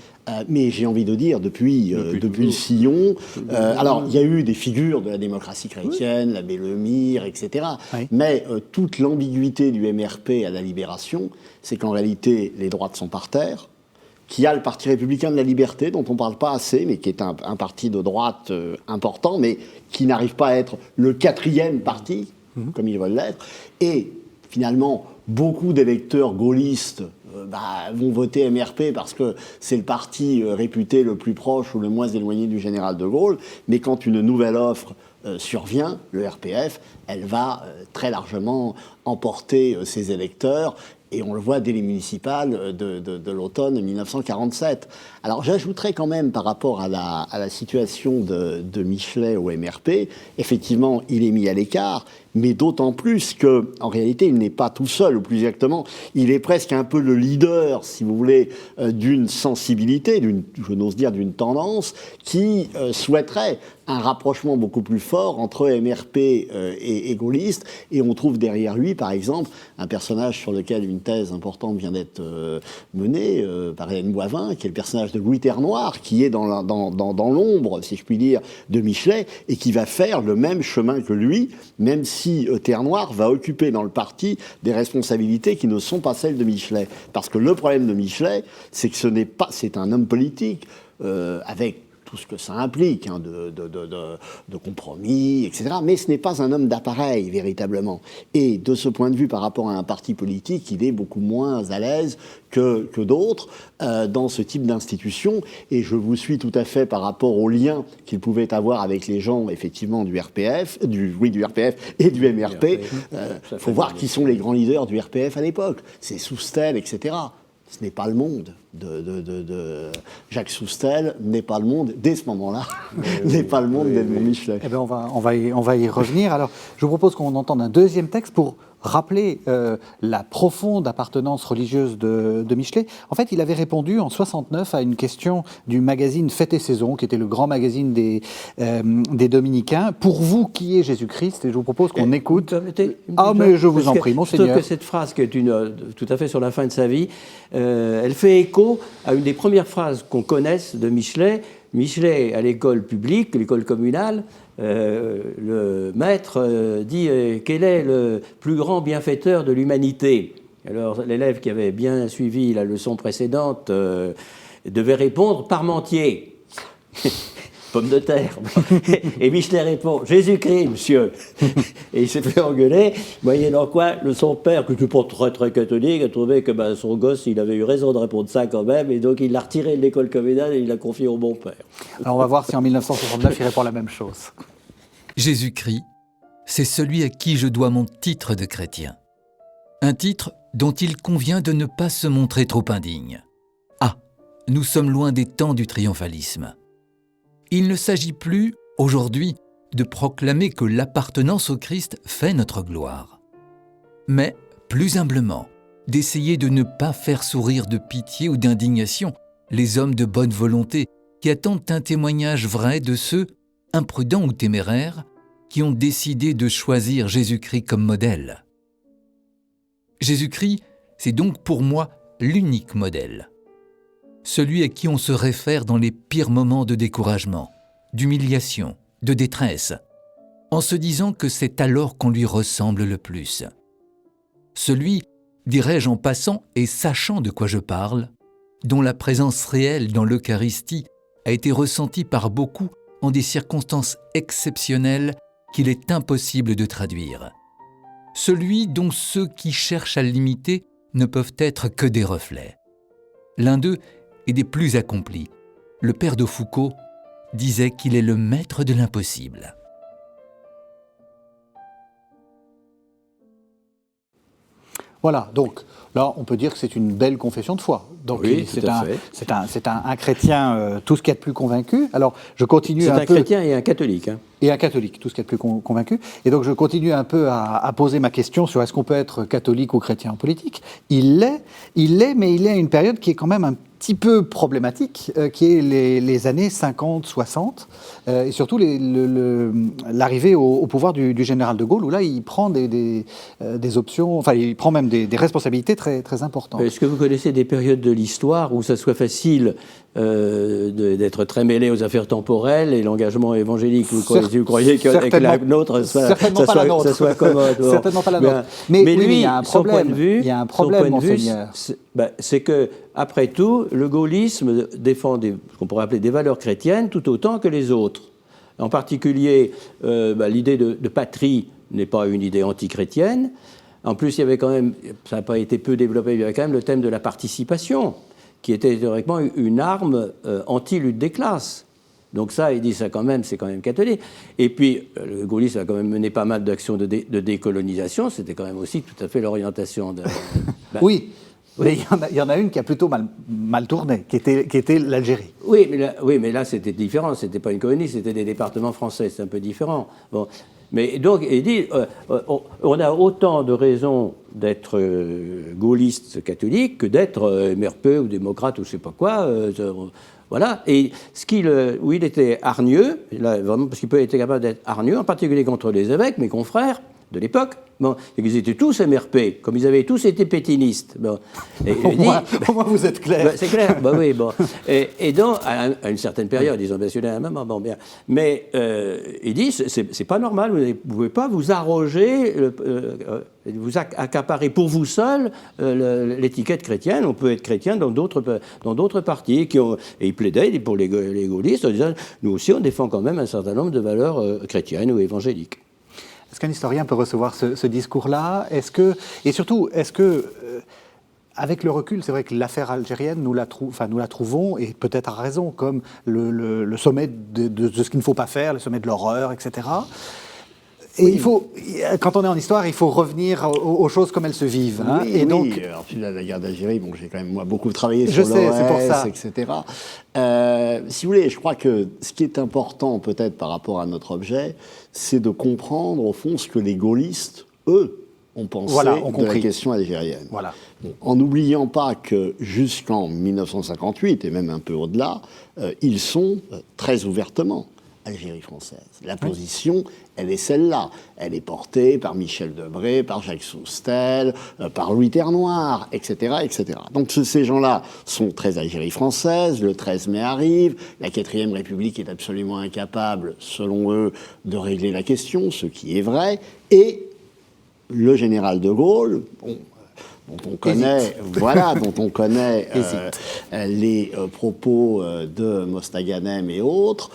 Mais j'ai envie de dire, depuis le sillon, alors il y a eu des figures de la démocratie chrétienne, l'abbé Lemire, etc.
Oui.
Mais toute l'ambiguïté du MRP à la Libération, c'est qu'en réalité, les droites sont par terre, qu'il y a le Parti républicain de la liberté, dont on ne parle pas assez, mais qui est un parti de droite important, mais qui n'arrive pas à être le 4e parti, comme ils veulent l'être. Et finalement, beaucoup d'électeurs gaullistes vont voter MRP parce que c'est le parti réputé le plus proche ou le moins éloigné du général de Gaulle. Mais quand une nouvelle offre survient, le RPF, elle va très largement emporter ses électeurs. Et on le voit dès les municipales de l'automne 1947. Alors j'ajouterais quand même par rapport à la situation de Michelet au MRP, effectivement il est mis à l'écart, mais d'autant plus qu'en réalité il n'est pas tout seul, ou plus exactement, il est presque un peu le leader, si vous voulez, d'une sensibilité, je n'ose dire d'une tendance, qui souhaiterait un rapprochement beaucoup plus fort entre MRP et gaullistes. Et on trouve derrière lui, par exemple, un personnage sur lequel une thèse importante vient d'être menée par Hélène Boivin, qui est le personnage de Louis Ternoir, qui est dans l'ombre, si je puis dire, de Michelet, et qui va faire le même chemin que lui, même si Ternoir va occuper dans le parti des responsabilités qui ne sont pas celles de Michelet. Parce que le problème de Michelet, c'est que c'est un homme politique avec tout ce que ça implique, de compromis, etc. Mais ce n'est pas un homme d'appareil, véritablement. Et de ce point de vue, par rapport à un parti politique, il est beaucoup moins à l'aise que d'autres dans ce type d'institution. Et je vous suis tout à fait par rapport aux liens qu'il pouvait avoir avec les gens, effectivement, du RPF et du MRP. Faut voir qui sont les grands leaders du RPF à l'époque. C'est Soustelle, etc. Ce n'est pas le monde. de Jacques Soustelle n'est pas le monde, dès ce moment-là, n'est pas le monde d'Edmond Michelet.
Eh bien, on va y revenir. Alors, je vous propose qu'on entende un deuxième texte pour rappeler la profonde appartenance religieuse de Michelet. En fait, il avait répondu en 69 à une question du magazine Fête et Saison, qui était le grand magazine des Dominicains. Pour vous, qui est Jésus-Christ? Et je vous propose qu'on écoute. Mais je vous en prie, monseigneur.
Je trouve que cette phrase, qui est tout à fait sur la fin de sa vie, elle fait écho à une des premières phrases qu'on connaisse de Michelet. Michelet, à l'école publique, l'école communale, le maître dit quel est le plus grand bienfaiteur de l'humanité? Alors l'élève qui avait bien suivi la leçon précédente devait répondre Parmentier. Pomme de terre. Et Michelet répond Jésus-Christ, monsieur. Et il s'est fait engueuler, moyennant quoi son père, qui n'était pas très catholique, a trouvé que son gosse, il avait eu raison de répondre ça quand même, et donc il l'a retiré de l'école communale et il l'a confié au bon père.
Alors on va voir si en 1969 il répond la même chose.
Jésus-Christ, c'est celui à qui je dois mon titre de chrétien. Un titre dont il convient de ne pas se montrer trop indigne. Ah, nous sommes loin des temps du triomphalisme. Il ne s'agit plus, aujourd'hui, de proclamer que l'appartenance au Christ fait notre gloire, mais, plus humblement, d'essayer de ne pas faire sourire de pitié ou d'indignation les hommes de bonne volonté qui attendent un témoignage vrai de ceux, imprudents ou téméraires, qui ont décidé de choisir Jésus-Christ comme modèle. Jésus-Christ, c'est donc pour moi l'unique modèle. Celui à qui on se réfère dans les pires moments de découragement, d'humiliation, de détresse, en se disant que c'est alors qu'on lui ressemble le plus. Celui, dirais-je en passant et sachant de quoi je parle, dont la présence réelle dans l'Eucharistie a été ressentie par beaucoup en des circonstances exceptionnelles qu'il est impossible de traduire. Celui dont ceux qui cherchent à l'imiter ne peuvent être que des reflets. L'un d'eux et des plus accomplis, le père de Foucault, disait qu'il est le maître de l'impossible.
Voilà, donc là, on peut dire que c'est une belle confession de foi. Donc,
oui,
c'est un chrétien, tout ce qu'il y a de plus convaincu. Alors, je continue un peu...
C'est un chrétien et un catholique.
Et un catholique, tout ce qu'il y a de plus convaincu. Et donc, je continue un peu à poser ma question sur est-ce qu'on peut être catholique ou chrétien en politique. Il l'est, mais il est à une période qui est quand même un petit peu problématique, qui est les années 50-60, et surtout l'arrivée au pouvoir du général de Gaulle, où là, il prend des options, enfin, il prend même des responsabilités très, très importantes.
Est-ce que vous connaissez des périodes de l'histoire où ça soit facile d'être très mêlé aux affaires temporelles et l'engagement évangélique? Vous croyez qu'avec la nôtre, ça soit commode?
Certainement pas la nôtre. Mais lui, il y a un problème.
Il
y a un problème, monseigneur.
C'est que, après tout, le gaullisme défend ce qu'on pourrait appeler des valeurs chrétiennes tout autant que les autres. En particulier, l'idée de patrie n'est pas une idée antichrétienne. En plus, il y avait quand même, ça n'a pas été peu développé, il y avait quand même le thème de la participation, qui était théoriquement une arme anti-lutte des classes. Donc ça, il dit ça quand même, c'est quand même catholique. Et puis, le gaullisme a quand même mené pas mal d'actions de décolonisation, c'était quand même aussi tout à fait l'orientation de...
Oui. Mais il y en a une qui a plutôt mal tourné, qui était l'Algérie.
Oui, mais là c'était différent. C'était pas une colonie, c'était des départements français. C'est un peu différent. Bon, mais donc il dit, on a autant de raisons d'être gaulliste catholique que d'être MRP ou démocrate ou je sais pas quoi. Voilà. Et où il était hargneux, là, vraiment, parce qu'il peut être capable d'être hargneux, en particulier contre les évêques, mes confrères de l'époque. Bon, ils étaient tous MRP, comme ils avaient tous été pétinistes. Bon.
Au moins vous êtes clair.
C'est clair, oui, bon. Et donc, à une certaine période, ils ont mentionné à un moment, bon, bien. Mais il dit, c'est pas normal, vous ne pouvez pas vous arroger, vous accaparer pour vous seul l'étiquette chrétienne. On peut être chrétien dans d'autres partis. Et il plaidait pour les gaullistes en disant, nous aussi, on défend quand même un certain nombre de valeurs chrétiennes ou évangéliques.
Est-ce qu'un historien peut recevoir ce discours-là ? Et surtout, est-ce que, avec le recul, c'est vrai que l'affaire algérienne, nous la trouvons, et peut-être à raison, comme le sommet de ce qu'il ne faut pas faire, le sommet de l'horreur, etc. Et il faut, quand on est en histoire, il faut revenir aux choses comme elles se vivent. Hein.
Oui,
et donc,
alors, puis là, la guerre d'Algérie, bon, j'ai quand même moi beaucoup travaillé
Je
sur
sais, c'est pour
l'OS,
ça.
etc. Si vous voulez, je crois que ce qui est important peut-être par rapport à notre objet, c'est de comprendre au fond ce que les gaullistes, eux, ont pensé
Voilà, ont
de
compris.
la question algérienne.
Voilà.
Bon, en n'oubliant pas que jusqu'en 1958, et même un peu au-delà, ils sont très ouvertement Algérie française. La position, elle est celle-là. Elle est portée par Michel Debré, par Jacques Soustel, par Louis Ternoir, etc., etc. Donc ces gens-là sont très Algérie française. Le 13 mai arrive. La 4e République est absolument incapable, selon eux, de régler la question, ce qui est vrai. Et le général de Gaulle, bon, dont on connaît, voilà, dont on connaît les propos de Mostaganem et autres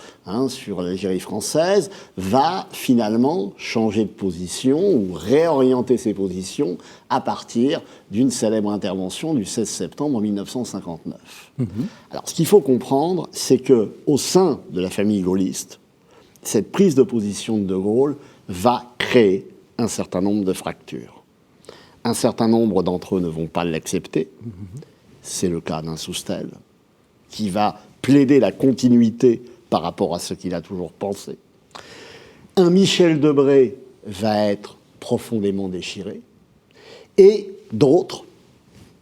sur l'Algérie française, va finalement changer de position ou réorienter ses positions à partir d'une célèbre intervention du 16 septembre 1959. Alors, ce qu'il faut comprendre, c'est que au sein de la famille gaulliste, cette prise de position de Gaulle va créer un certain nombre de fractures. Un certain nombre d'entre eux ne vont pas l'accepter. C'est le cas d'un Soustel, qui va plaider la continuité par rapport à ce qu'il a toujours pensé. Un Michel Debré va être profondément déchiré. Et d'autres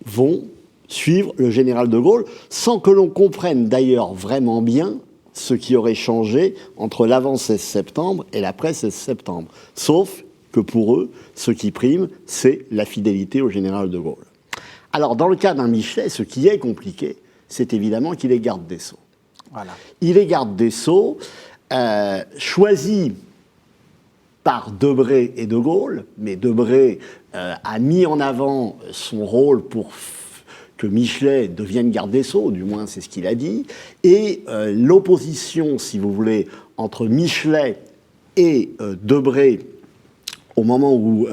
vont suivre le général de Gaulle, sans que l'on comprenne d'ailleurs vraiment bien ce qui aurait changé entre l'avant 16 septembre et l'après 16 septembre. Sauf que pour eux, ce qui prime, c'est la fidélité au général de Gaulle. Alors, dans le cas d'un Michelet, ce qui est compliqué, c'est évidemment qu'il est garde des Sceaux.
voilà.
Il est garde des Sceaux, choisi par Debré et de Gaulle, mais Debré a mis en avant son rôle pour que Michelet devienne garde des Sceaux, du moins c'est ce qu'il a dit, et l'opposition, si vous voulez, entre Michelet et Debré, au moment où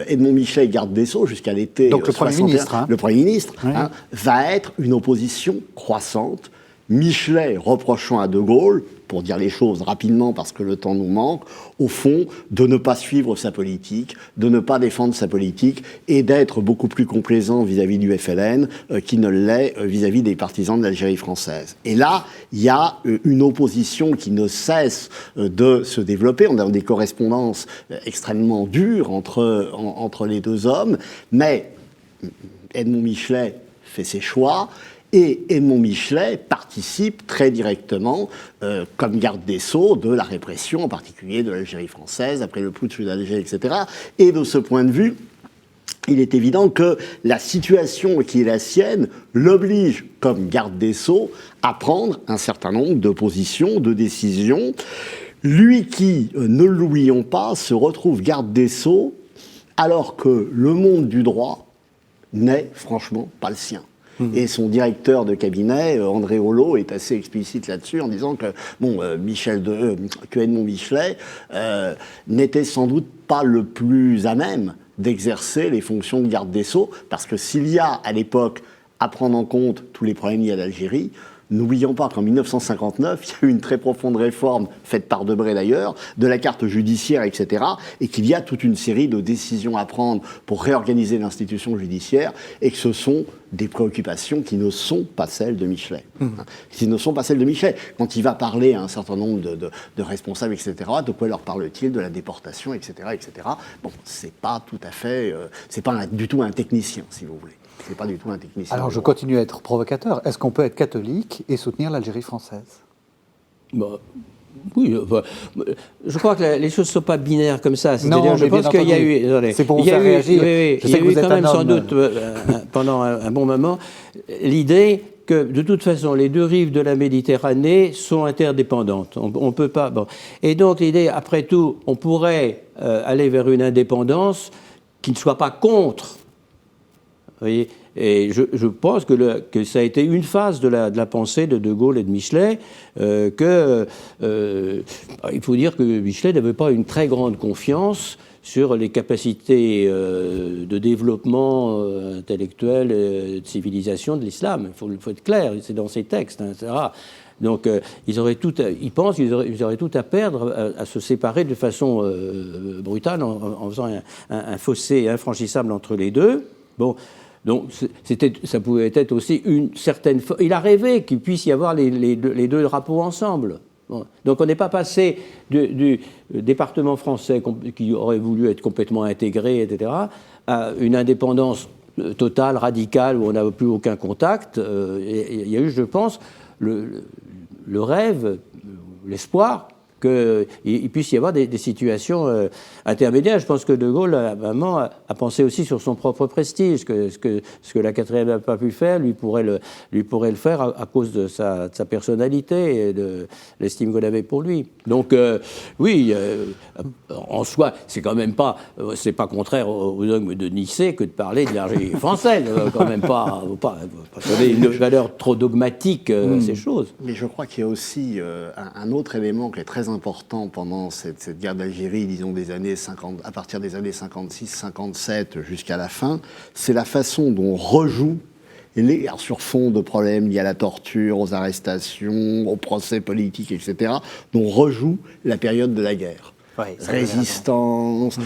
Edmond Michelet est garde des Sceaux, jusqu'à l'été
Donc le Premier
61,
ministre,
le Premier ministre,
Oui.
va être une opposition croissante. Michelet reprochant à De Gaulle, pour dire les choses rapidement parce que le temps nous manque, au fond, de ne pas suivre sa politique, de ne pas défendre sa politique et d'être beaucoup plus complaisant vis-à-vis du FLN qu'il ne l'est vis-à-vis des partisans de l'Algérie française. Et là, il y a une opposition qui ne cesse de se développer. On a des correspondances extrêmement dures entre les deux hommes, mais Edmond Michelet fait ses choix. Et Edmond Michelet participe très directement, comme garde des Sceaux, de la répression, en particulier de l'Algérie française, après le putsch d'Alger, etc. Et de ce point de vue, il est évident que la situation qui est la sienne l'oblige, comme garde des Sceaux, à prendre un certain nombre de positions, de décisions. Lui qui, ne l'oublions pas, se retrouve garde des Sceaux, alors que le monde du droit n'est franchement pas le sien. Et son directeur de cabinet, André Holot, est assez explicite là-dessus en disant que, que Edmond Michelet n'était sans doute pas le plus à même d'exercer les fonctions de garde des Sceaux, parce que s'il y a à l'époque à prendre en compte tous les problèmes liés à l'Algérie, n'oublions pas qu'en 1959, il y a eu une très profonde réforme, faite par Debré d'ailleurs, de la carte judiciaire, etc., et qu'il y a toute une série de décisions à prendre pour réorganiser l'institution judiciaire, et que ce sont des préoccupations qui ne sont pas celles de Michelet. Qui ne sont pas celles de Michelet. Quand il va parler à un certain nombre de responsables, etc., de quoi leur parle-t-il? De la déportation, etc., etc. Bon, c'est pas tout à fait... c'est pas du tout un technicien, si vous voulez. C'est pas du tout un technicien.
Alors je continue à être provocateur. Est-ce qu'on peut être catholique et soutenir l'Algérie française?
Oui, je crois que les choses ne sont pas binaires comme ça.
Non,
je pense qu'il y a eu...
C'est pour vous faire réagir.
Il y a eu quand même sans doute, pendant un bon moment, l'idée que, de toute façon, les deux rives de la Méditerranée sont interdépendantes. On peut pas... Bon. Et donc, l'idée, après tout, on pourrait aller vers une indépendance qui ne soit pas contre. Vous voyez, et je pense que ça a été une phase de la pensée de De Gaulle et de Michelet, il faut dire que Michelet n'avait pas une très grande confiance sur les capacités de développement intellectuel, de civilisation de l'islam. Il faut être clair, c'est dans ses textes, etc. Donc ils pensent qu'ils auraient tout à perdre à se séparer de façon brutale en faisant un fossé infranchissable entre les deux. Bon, donc ça pouvait être aussi une certaine... Il a rêvé qu'il puisse y avoir les deux drapeaux ensemble. Bon. Donc on n'est pas passé du département français qui aurait voulu être complètement intégré, etc., à une indépendance totale, radicale, où on n'avait plus aucun contact. Il y a eu, je pense, le rêve, l'espoir qu'il puisse y avoir des situations intermédiaires. Je pense que De Gaulle a pensé aussi sur son propre prestige, ce que la quatrième n'a pas pu faire, lui pourrait le faire à cause de sa personnalité et de l'estime qu'on avait pour lui. Donc oui, en soi, c'est quand même pas, c'est pas contraire aux dogmes de Nicée que de parler de l'Algérie française. Quand même pas donner une valeur trop dogmatique à ces choses.
Mais je crois qu'il y a aussi un autre élément qui est très important pendant cette guerre d'Algérie, disons à partir des années 56-57 jusqu'à la fin, c'est la façon dont on rejoue sur fond de problèmes liés à la torture, aux arrestations, aux procès politiques, etc., dont on rejoue la période de la guerre. Oui, résistance,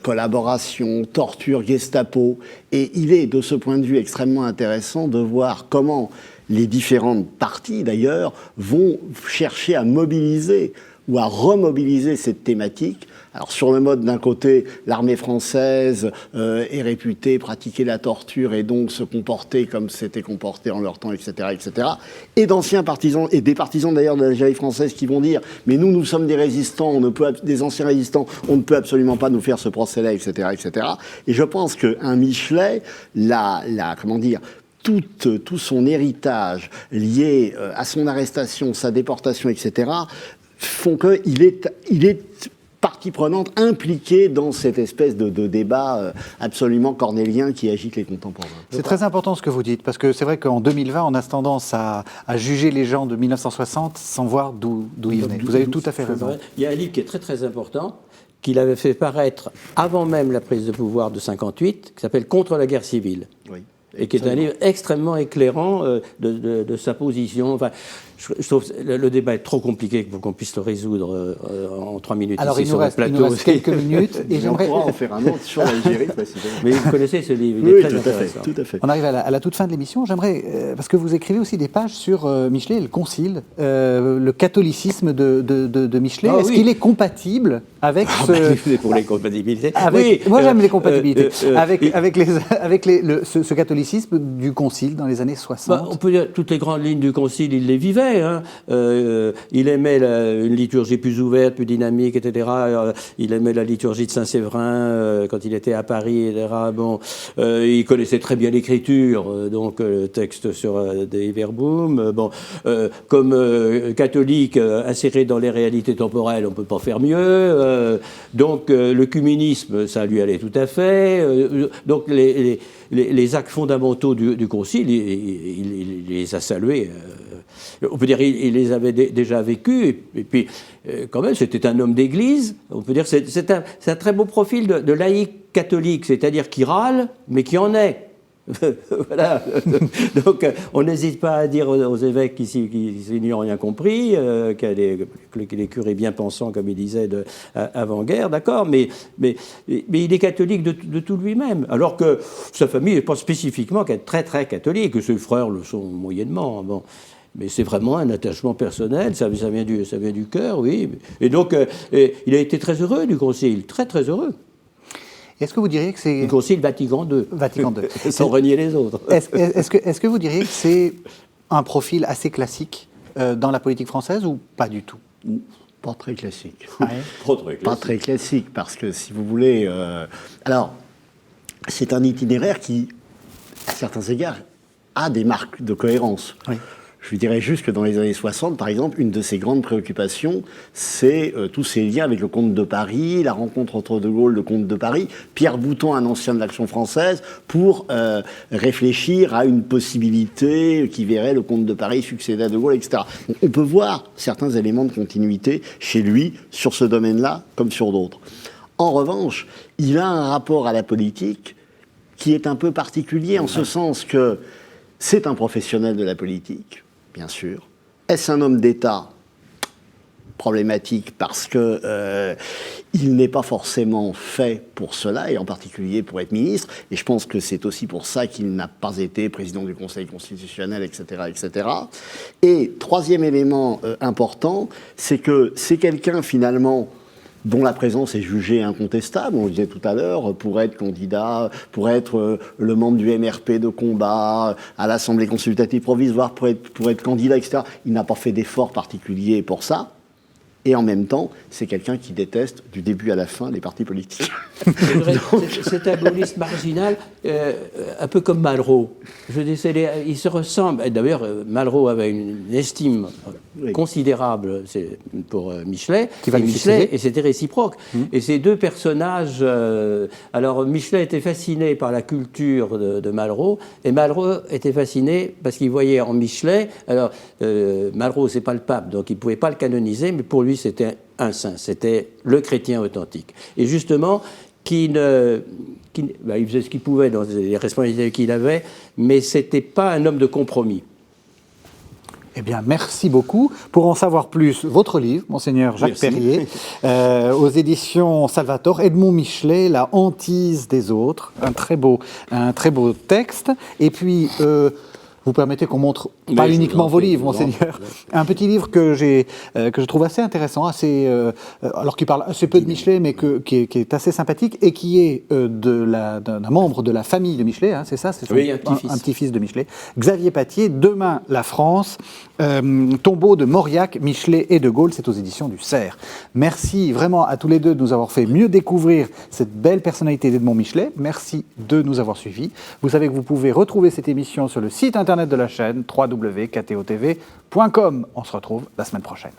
collaboration, torture, Gestapo. Et il est, de ce point de vue, extrêmement intéressant de voir comment les différentes parties, d'ailleurs, vont chercher à mobiliser ou à remobiliser cette thématique. Alors sur le mode, d'un côté, l'armée française est réputée pratiquer la torture et donc se comporter comme c'était comporté en leur temps, etc., etc. Et d'anciens partisans, et des partisans d'ailleurs de l'Algérie française qui vont dire « mais nous sommes des résistants, des anciens résistants, on ne peut absolument pas nous faire ce procès-là, etc., etc. » Et je pense qu'un Michelet, tout son héritage lié à son arrestation, sa déportation, etc., font qu'il est partie prenante impliquée dans cette espèce de débat absolument cornélien qui agite les contemporains.
C'est très important ce que vous dites, parce que c'est vrai qu'en 2020, on a tendance à juger les gens de 1960 sans voir d'où ils venaient. Vous avez tout à fait raison.
Il y a un livre qui est très très important, qu'il avait fait paraître avant même la prise de pouvoir de 58, qui s'appelle « Contre la guerre civile ». Oui. Et qui est un livre extrêmement éclairant de sa position. Enfin, je trouve que le débat est trop compliqué pour qu'on puisse le résoudre en 3 minutes.
Alors
ici
il nous reste quelques minutes.
Et j'aimerais en faire un autre sur l'Algérie, précisément.
Mais vous connaissez ce livre, il est très intéressant.
Tout à fait.
On arrive à la toute fin de l'émission. J'aimerais, parce que vous écrivez aussi des pages sur Michelet et le Concile, le catholicisme de Michelet. Est-ce qu'il est compatible avec
pour les compatibilités.
Moi j'aime les compatibilités. Avec ce catholicisme du Concile dans les années 60.
On peut dire toutes les grandes lignes du Concile, il les vivait. Il aimait une liturgie plus ouverte, plus dynamique, etc. Il aimait la liturgie de Saint-Séverin quand il était à Paris, etc. Bon, il connaissait très bien l'écriture, donc le texte sur des Verbum. Bon, comme catholique inséré dans les réalités temporelles, on ne peut pas faire mieux. Donc l'œcuménisme, ça lui allait tout à fait. Donc les actes fondamentaux du Concile, il les a salués. On peut dire qu'il les avait déjà vécus, et puis quand même c'était un homme d'église. On peut dire que c'est un très beau profil de laïc catholique, c'est-à-dire qui râle, mais qui en est. Voilà. Donc on n'hésite pas à dire aux évêques qu'ils n'y ont rien compris, que les curés bien pensants, comme il disait avant-guerre, d'accord, mais il est catholique de tout lui-même, alors que sa famille n'est pas spécifiquement très très catholique, que ses frères le sont moyennement. Bon. Mais c'est vraiment un attachement personnel, ça vient du cœur, oui. Et donc, il a été très heureux du Concile, très très heureux.
Est-ce que vous diriez que c'est...
Le Concile Vatican II.
Vatican II.
Sans renier les autres.
Est-ce que vous diriez que c'est un profil assez classique dans la politique française ou pas du tout ?
Pas très classique.
Pas
très classique, parce que si vous voulez... Alors, c'est un itinéraire qui, à certains égards, a des marques de cohérence. Oui. Je dirais juste que dans les années 60, par exemple, une de ses grandes préoccupations, c'est tous ces liens avec le comte de Paris, la rencontre entre De Gaulle et le comte de Paris, Pierre Bouton, un ancien de l'Action française, pour réfléchir à une possibilité qui verrait le comte de Paris succéder à De Gaulle, etc. Donc, on peut voir certains éléments de continuité chez lui, sur ce domaine-là, comme sur d'autres. En revanche, il a un rapport à la politique qui est un peu particulier, en ce sens que c'est un professionnel de la politique, bien sûr, Est-ce un homme d'État ? Problématique parce que il n'est pas forcément fait pour cela, et en particulier pour être ministre. Et je pense que c'est aussi pour ça qu'il n'a pas été président du Conseil constitutionnel, etc., etc. Et troisième élément important, c'est que c'est quelqu'un finalement dont la présence est jugée incontestable, on le disait tout à l'heure, pour être candidat, pour être le membre du MRP de combat, à l'Assemblée consultative provisoire, pour être candidat, etc. Il n'a pas fait d'effort particulier pour ça. Et en même temps, c'est quelqu'un qui déteste du début à la fin les partis politiques.
C'est vrai, c'est un gaulliste marginal, un peu comme Malraux. Ils se ressemblent. D'ailleurs, Malraux avait une estime considérable pour Michelet, et c'était réciproque. Et ces deux personnages... alors, Michelet était fasciné par la culture de Malraux, et Malraux était fasciné parce qu'il voyait en Michelet... Alors, Malraux, c'est pas le pape, donc il ne pouvait pas le canoniser, mais pour lui, c'était un saint, c'était le chrétien authentique. Et justement, il faisait ce qu'il pouvait dans les responsabilités qu'il avait, mais ce n'était pas un homme de compromis.
Eh bien, merci beaucoup. Pour en savoir plus, votre livre, Monseigneur Jacques Perrier, aux éditions Salvator, Edmond Michelet, La hantise des autres, un très beau texte. Et puis... vous permettez qu'on montre pas uniquement vos livres, Monseigneur. Un petit livre que je trouve assez intéressant, alors qui parle assez peu de Michelet, mais qui est assez sympathique, et qui est d'un membre de la famille de Michelet, hein, c'est ça, c'est un petit-fils de Michelet, Xavier Patier, Demain la France, tombeau de Mauriac, Michelet et de Gaulle, c'est aux éditions du Cerf. Merci vraiment à tous les deux de nous avoir fait mieux découvrir cette belle personnalité d'Edmond Michelet. Merci de nous avoir suivis. Vous savez que vous pouvez retrouver cette émission sur le site internet de la chaîne www.ktotv.com. On se retrouve la semaine prochaine.